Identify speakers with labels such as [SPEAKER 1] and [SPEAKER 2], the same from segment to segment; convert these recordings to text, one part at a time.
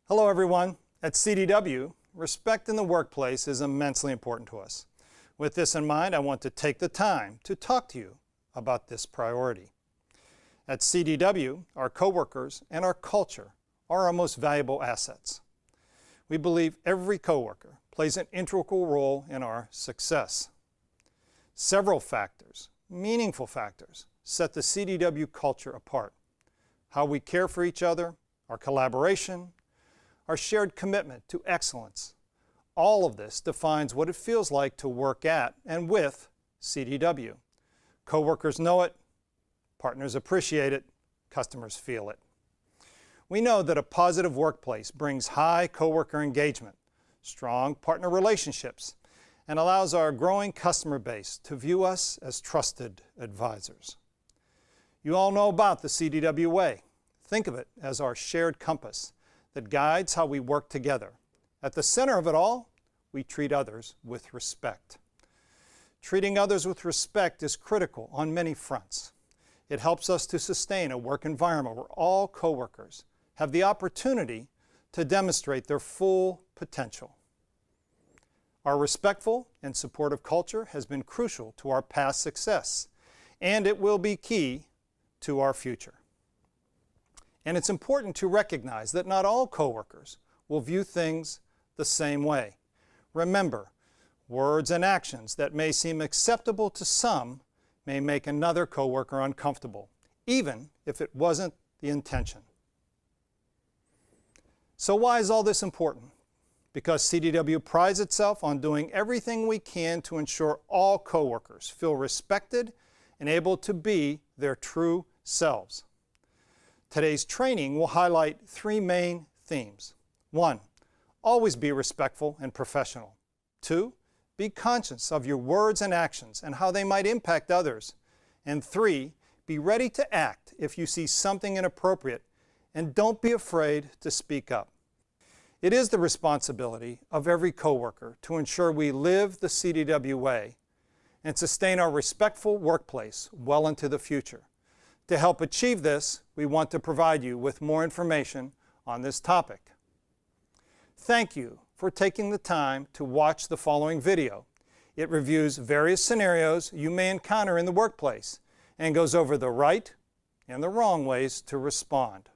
[SPEAKER 1] Hello everyone. At CDW, respect in the workplace is immensely important to us. With this in mind, I want to take the time to talk to you about this priority. At CDW, our coworkers and our culture are our most valuable assets. We believe every coworker plays an integral role in our success. Several factors, meaningful factors, set the CDW culture apart. How we care for each other, our collaboration, our shared commitment to excellence. All of this defines what it feels like to work at and with CDW. Coworkers know it, partners appreciate it, customers feel it. We know that a positive workplace brings high coworker engagement, strong partner relationships, and allows our growing customer base to view us as trusted advisors. You all know about the CDW way. Think of it as our shared compass that guides how we work together. At the center of it all, we treat others with respect. Treating others with respect is critical on many fronts. It helps us to sustain a work environment where all coworkers have the opportunity to demonstrate their full potential. Our respectful and supportive culture has been crucial to our past success, and it will be key to our future. And it's important to recognize that not all coworkers will view things the same way. Remember, words and actions that may seem acceptable to some may make another coworker uncomfortable, even if it wasn't the intention. So why is all this important? Because CDW prides itself on doing everything we can to ensure all coworkers feel respected and able to be their true selves. Today's training will highlight three main themes. 1, always be respectful and professional. 2, be conscious of your words and actions and how they might impact others. And 3, be ready to act if you see something inappropriate, and don't be afraid to speak up. It is the responsibility of every coworker to ensure we live the CDW way and sustain our respectful workplace well into the future. To help achieve this, we want to provide you with more information on this topic. Thank you for taking the time to watch the following video. It reviews various scenarios you may encounter in the workplace and goes over the right and the wrong ways to respond.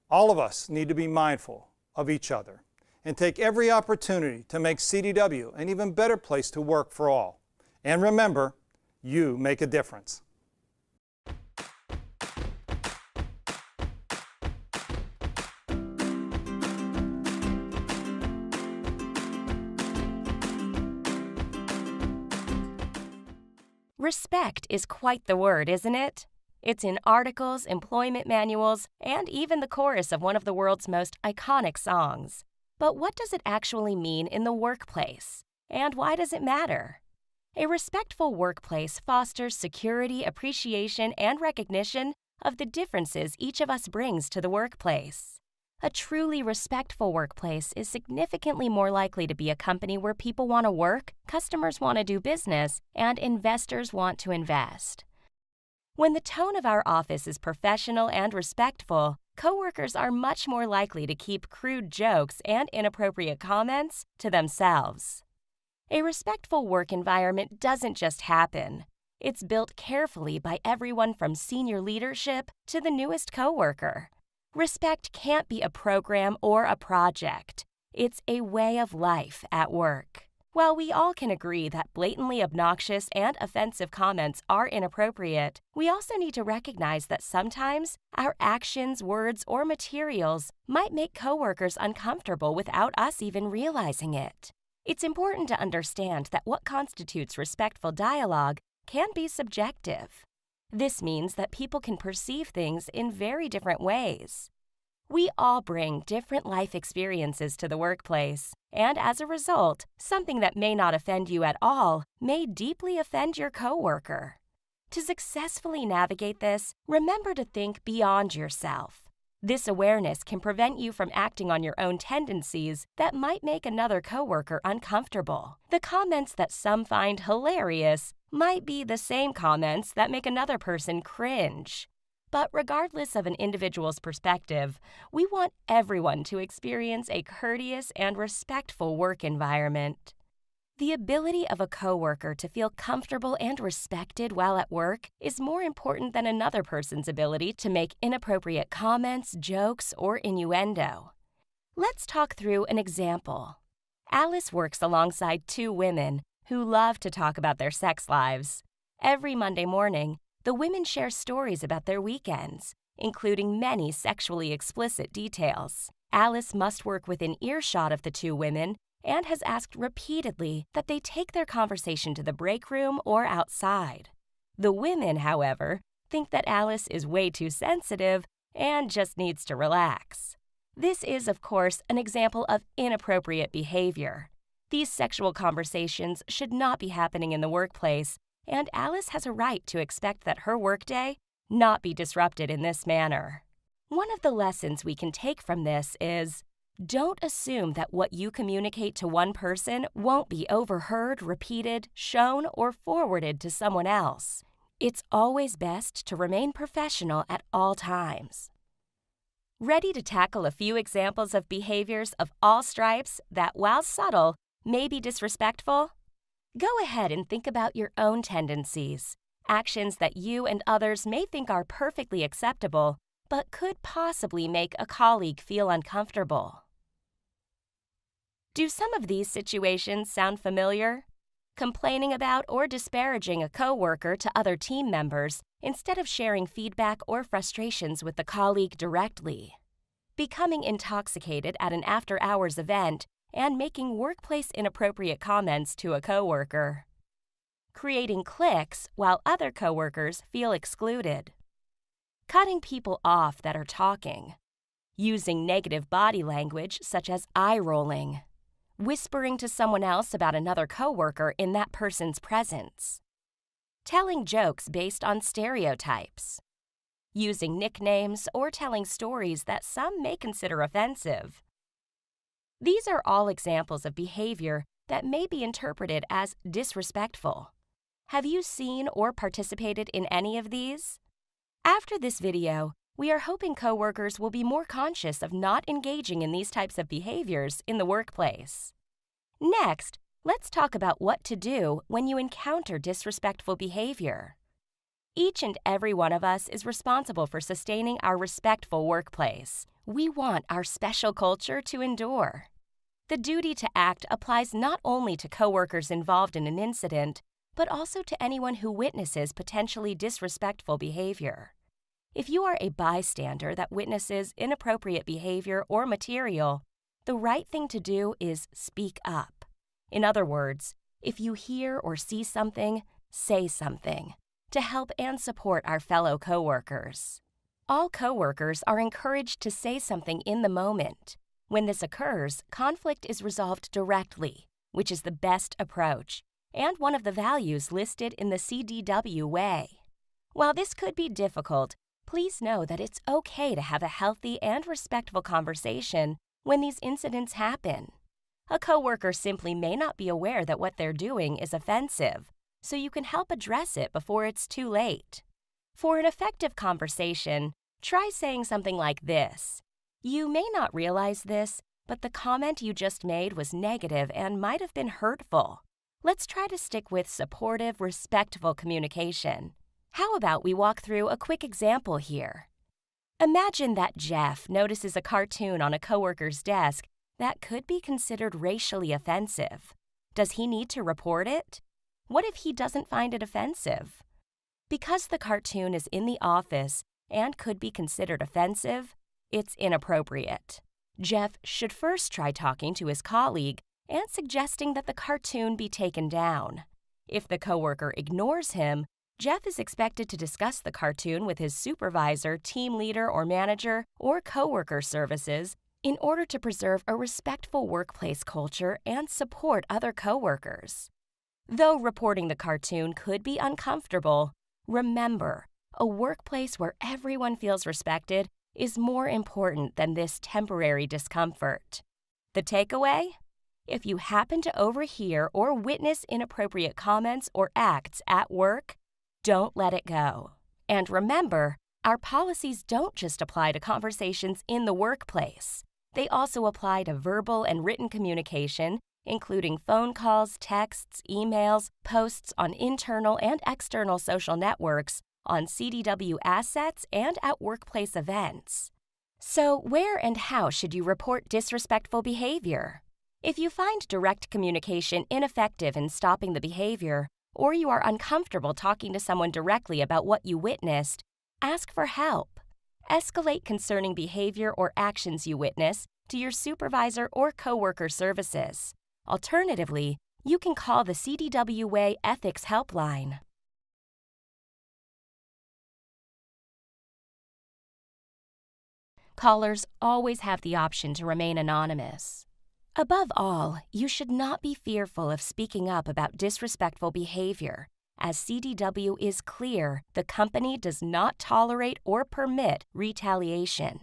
[SPEAKER 1] All of us need to be mindful of each other and take every opportunity to make CDW an even better place to work for all. And remember, you make a difference.
[SPEAKER 2] Respect is quite the word, isn't it? It's in articles, employment manuals, and even the chorus of one of the world's most iconic songs. But what does it actually mean in the workplace? And why does it matter? A respectful workplace fosters security, appreciation, and recognition of the differences each of us brings to the workplace. A truly respectful workplace is significantly more likely to be a company where people want to work, customers want to do business, and investors want to invest. When the tone of our office is professional and respectful, coworkers are much more likely to keep crude jokes and inappropriate comments to themselves. A respectful work environment doesn't just happen. It's built carefully by everyone from senior leadership to the newest coworker. Respect can't be a program or a project. It's a way of life at work. While we all can agree that blatantly obnoxious and offensive comments are inappropriate, we also need to recognize that sometimes our actions, words, or materials might make coworkers uncomfortable without us even realizing it. It's important to understand that what constitutes respectful dialogue can be subjective. This means that people can perceive things in very different ways. We all bring different life experiences to the workplace, and as a result, something that may not offend you at all may deeply offend your coworker. To successfully navigate this, remember to think beyond yourself. This awareness can prevent you from acting on your own tendencies that might make another coworker uncomfortable. The comments that some find hilarious might be the same comments that make another person cringe. But regardless of an individual's perspective, we want everyone to experience a courteous and respectful work environment. The ability of a coworker to feel comfortable and respected while at work is more important than another person's ability to make inappropriate comments, jokes, or innuendo. Let's talk through an example. Alice works alongside two women who love to talk about their sex lives. Every Monday morning, the women share stories about their weekends, including many sexually explicit details. Alice must work within earshot of the two women and has asked repeatedly that they take their conversation to the break room or outside. The women, however, think that Alice is way too sensitive and just needs to relax. This is, of course, an example of inappropriate behavior. These sexual conversations should not be happening in the workplace, and Alice has a right to expect that her workday not be disrupted in this manner. One of the lessons we can take from this is, don't assume that what you communicate to one person won't be overheard, repeated, shown, or forwarded to someone else. It's always best to remain professional at all times. Ready to tackle a few examples of behaviors of all stripes that, while subtle, may be disrespectful? Go ahead and think about your own tendencies, actions that you and others may think are perfectly acceptable, but could possibly make a colleague feel uncomfortable. Do some of these situations sound familiar? Complaining about or disparaging a coworker to other team members instead of sharing feedback or frustrations with the colleague directly. Becoming intoxicated at an after-hours event and making workplace inappropriate comments to a coworker. Creating cliques while other coworkers feel excluded. Cutting people off that are talking. Using negative body language such as eye rolling. Whispering to someone else about another coworker in that person's presence. Telling jokes based on stereotypes. Using nicknames or telling stories that some may consider offensive. These are all examples of behavior that may be interpreted as disrespectful. Have you seen or participated in any of these? After this video, we are hoping coworkers will be more conscious of not engaging in these types of behaviors in the workplace. Next, let's talk about what to do when you encounter disrespectful behavior. Each and every one of us is responsible for sustaining our respectful workplace. We want our special culture to endure. The duty to act applies not only to coworkers involved in an incident, but also to anyone who witnesses potentially disrespectful behavior. If you are a bystander that witnesses inappropriate behavior or material, the right thing to do is speak up. In other words, if you hear or see something, say something to help and support our fellow coworkers. All coworkers are encouraged to say something in the moment. When this occurs, conflict is resolved directly, which is the best approach, and one of the values listed in the CDW way. While this could be difficult, please know that it's okay to have a healthy and respectful conversation when these incidents happen. A coworker simply may not be aware that what they're doing is offensive, so you can help address it before it's too late. For an effective conversation, try saying something like this. You may not realize this, but the comment you just made was negative and might have been hurtful. Let's try to stick with supportive, respectful communication. How about we walk through a quick example here? Imagine that Jeff notices a cartoon on a coworker's desk that could be considered racially offensive. Does he need to report it? What if he doesn't find it offensive? Because the cartoon is in the office and could be considered offensive, it's inappropriate. Jeff should first try talking to his colleague and suggesting that the cartoon be taken down. If the coworker ignores him, Jeff is expected to discuss the cartoon with his supervisor, team leader or manager, or coworker services in order to preserve a respectful workplace culture and support other coworkers. Though reporting the cartoon could be uncomfortable, remember, a workplace where everyone feels respected is more important than this temporary discomfort. The takeaway? If you happen to overhear or witness inappropriate comments or acts at work, don't let it go. And remember, our policies don't just apply to conversations in the workplace. They also apply to verbal and written communication, including phone calls, texts, emails, posts on internal and external social networks, on CDW assets, and at workplace events. So, where and how should you report disrespectful behavior? If you find direct communication ineffective in stopping the behavior, or you are uncomfortable talking to someone directly about what you witnessed, ask for help. Escalate concerning behavior or actions you witness to your supervisor or coworker services. Alternatively, you can call the CDW Way Ethics Helpline. Callers always have the option to remain anonymous. Above all, you should not be fearful of speaking up about disrespectful behavior, as CDW is clear the company does not tolerate or permit retaliation.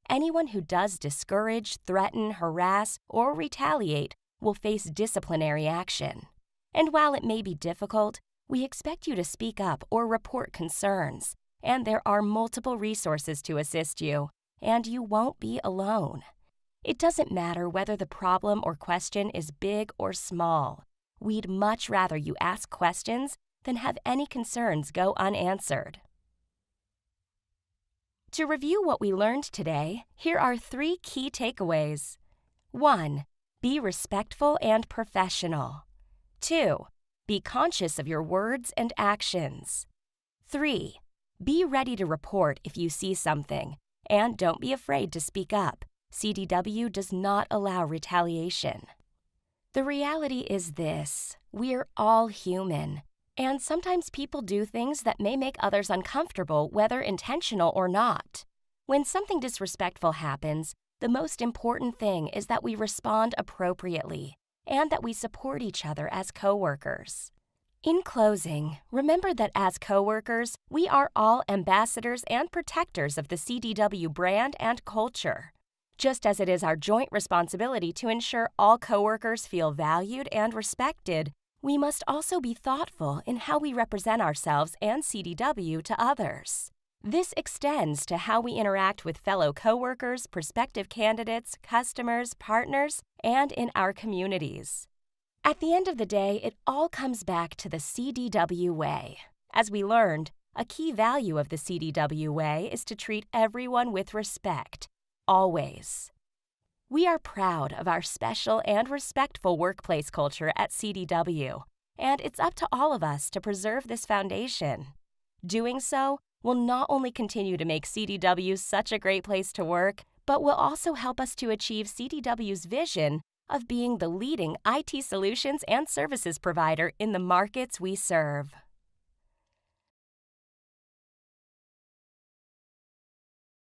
[SPEAKER 2] Anyone who does discourage, threaten, harass, or retaliate will face disciplinary action. And while it may be difficult, we expect you to speak up or report concerns, and there are multiple resources to assist you, and you won't be alone. It doesn't matter whether the problem or question is big or small. We'd much rather you ask questions than have any concerns go unanswered. To review what we learned today, here are 3 key takeaways. 1. Be respectful and professional. 2. Be conscious of your words and actions. 3. Be ready to report if you see something, and don't be afraid to speak up. CDW does not allow retaliation. The reality is this: we're all human, and sometimes people do things that may make others uncomfortable, whether intentional or not. When something disrespectful happens, the most important thing is that we respond appropriately and that we support each other as coworkers. In closing, remember that as coworkers, we are all ambassadors and protectors of the CDW brand and culture. Just as it is our joint responsibility to ensure all coworkers feel valued and respected, we must also be thoughtful in how we represent ourselves and CDW to others. This extends to how we interact with fellow coworkers, prospective candidates, customers, partners, and in our communities. At the end of the day, it all comes back to the CDW way. As we learned, a key value of the CDW way is to treat everyone with respect, always. We are proud of our special and respectful workplace culture at CDW, and it's up to all of us to preserve this foundation. Doing so will not only continue to make CDW such a great place to work, but will also help us to achieve CDW's vision of being the leading IT solutions and services provider in the markets we serve.